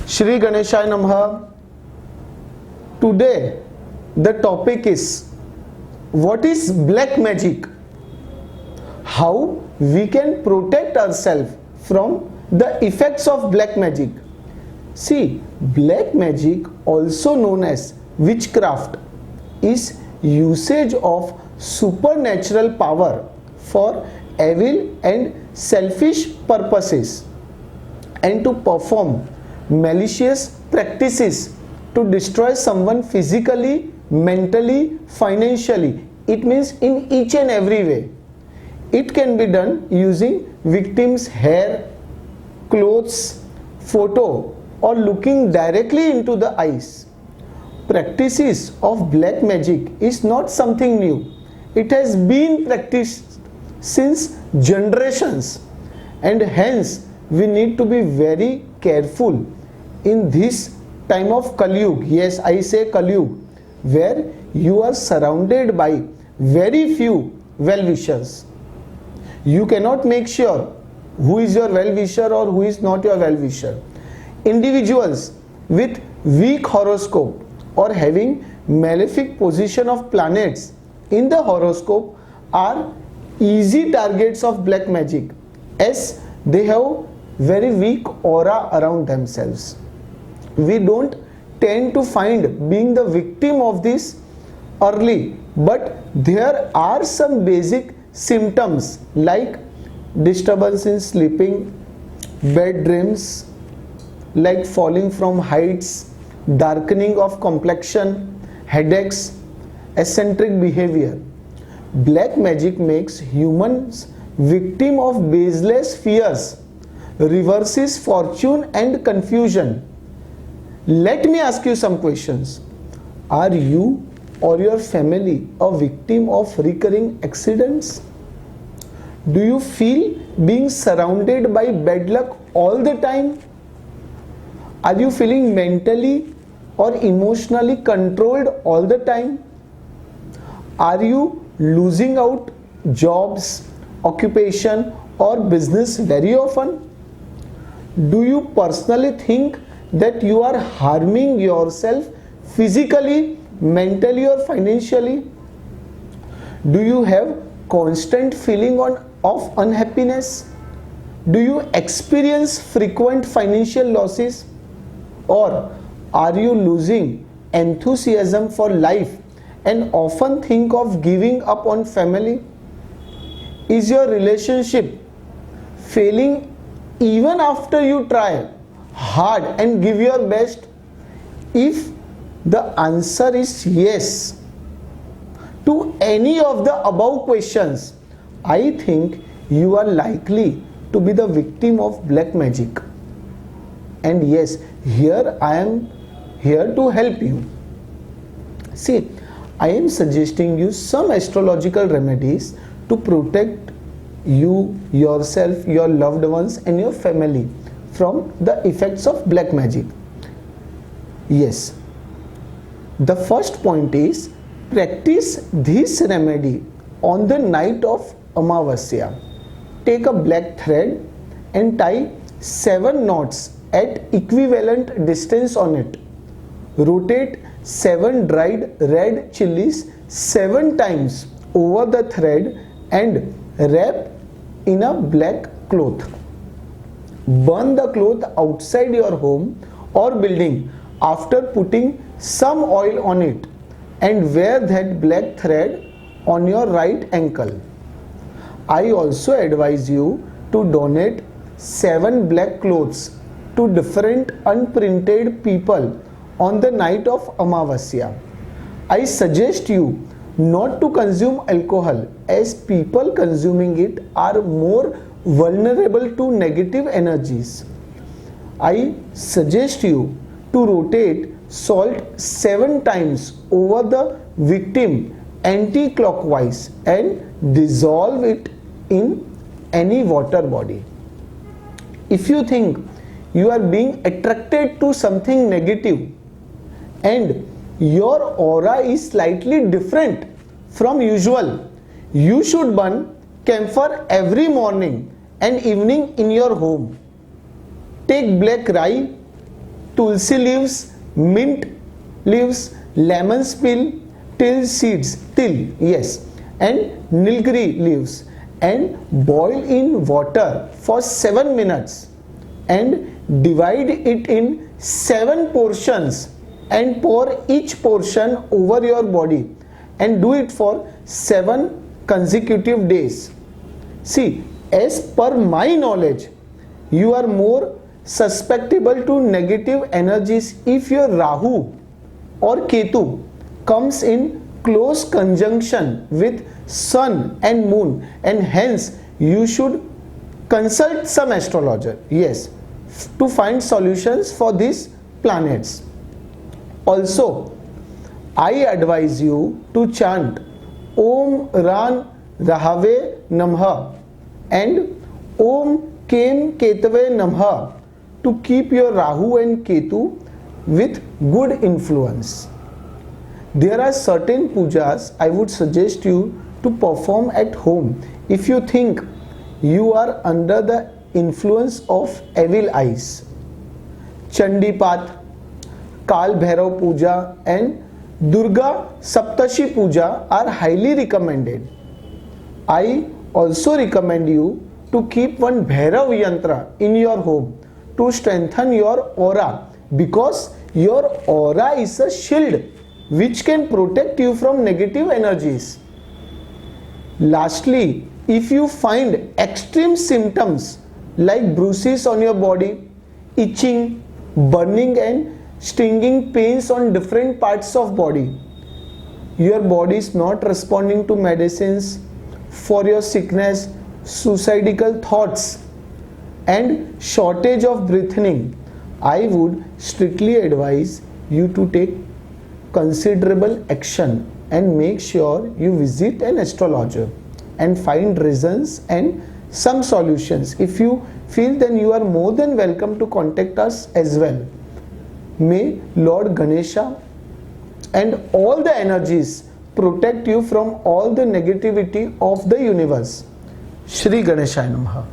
Shri Ganeshaya Namaha. Today the topic is what is black magic? How we can protect ourselves from the effects of black magic. See, black magic, also known as witchcraft, is usage of supernatural power for evil and selfish purposes, and to perform malicious practices to destroy someone physically, mentally, financially. It means in each and every way. It can be done using victim's hair, clothes, photo, or looking directly into the eyes. Practices of black magic is not something new. It has been practiced since generations, and hence we need to be very careful in this time of Kali Yuga. Yes, I say Kali Yuga, where you are surrounded by very few well-wishers. You cannot make sure who is your well-wisher or who is not your well-wisher. Individuals with weak horoscope or having malefic position of planets in the horoscope are easy targets of black magic, as they have very weak aura around themselves. We don't tend to find being the victim of this early, but there are some basic symptoms like disturbance in sleeping, bad dreams, like falling from heights, darkening of complexion, headaches, eccentric behavior. Black magic makes humans victim of baseless fears, reverses fortune and confusion. Let me ask you some questions. Are you or your family a victim of recurring accidents? Do you feel being surrounded by bad luck all the time? Are you feeling mentally or emotionally controlled all the time? Are you losing out jobs, occupation, or business very often? Do you personally think that you are harming yourself physically, mentally, or financially? Do you have constant feeling of unhappiness? Do you experience frequent financial losses? Or are you losing enthusiasm for life and often think of giving up on family? Is your relationship failing even after you try hard and give your best? If the answer is yes to any of the above questions, I think you are likely to be the victim of black magic. And yes, here I am here to help you. See, I am suggesting you some astrological remedies to protect you, yourself, your loved ones, and your family from the effects of black magic. Yes, the first point is practice this remedy on the night of Amavasya. Take a black thread and tie 7 knots at equivalent distance on it. Rotate 7 dried red chilies 7 times over the thread and wrap in a black cloth. Burn the cloth outside your home or building after putting some oil on it, and wear that black thread on your right ankle. I also advise you to donate 7 black clothes to different unprinted people on the night of Amavasya. I suggest you not to consume alcohol, as people consuming it are more vulnerable to negative energies. I suggest you to rotate salt 7 times over the victim anti-clockwise and dissolve it in any water body. If you think you are being attracted to something negative and your aura is slightly different from usual, you should burn camphor every morning and evening in your home. Take black rye tulsi leaves, mint leaves, lemon peel, till seeds, till, yes, and nilgiri leaves, and boil in water for 7 minutes and divide it in 7 portions and pour each portion over your body and do it for 7 consecutive days. See, as per my knowledge, you are more susceptible to negative energies if your Rahu or Ketu comes in close conjunction with Sun and Moon, and hence you should consult some astrologer, yes, to find solutions for these planets. Also, I advise you to chant Om Ran Rahave Namah and Om Kem Ketave Namah to keep your Rahu and Ketu with good influence. There are certain pujas I would suggest you to perform at home if you think you are under the influence of evil eyes. Chandipat, Kal Bhairav Puja and Durga Saptashi Puja are highly recommended. I also recommend you to keep one Bhairav Yantra in your home to strengthen your aura, because your aura is a shield which can protect you from negative energies. Lastly, if you find extreme symptoms like bruises on your body, itching, burning and stinging pains on different parts of body, your body is not responding to medicines for your sickness, suicidal thoughts and shortage of breathing, I would strictly advise you to take considerable action and make sure you visit an astrologer and find reasons and some solutions. If you feel, then you are more than welcome to contact us as well. May Lord Ganesha and all the energies protect you from all the negativity of the universe. Shri Ganeshaya Namaha.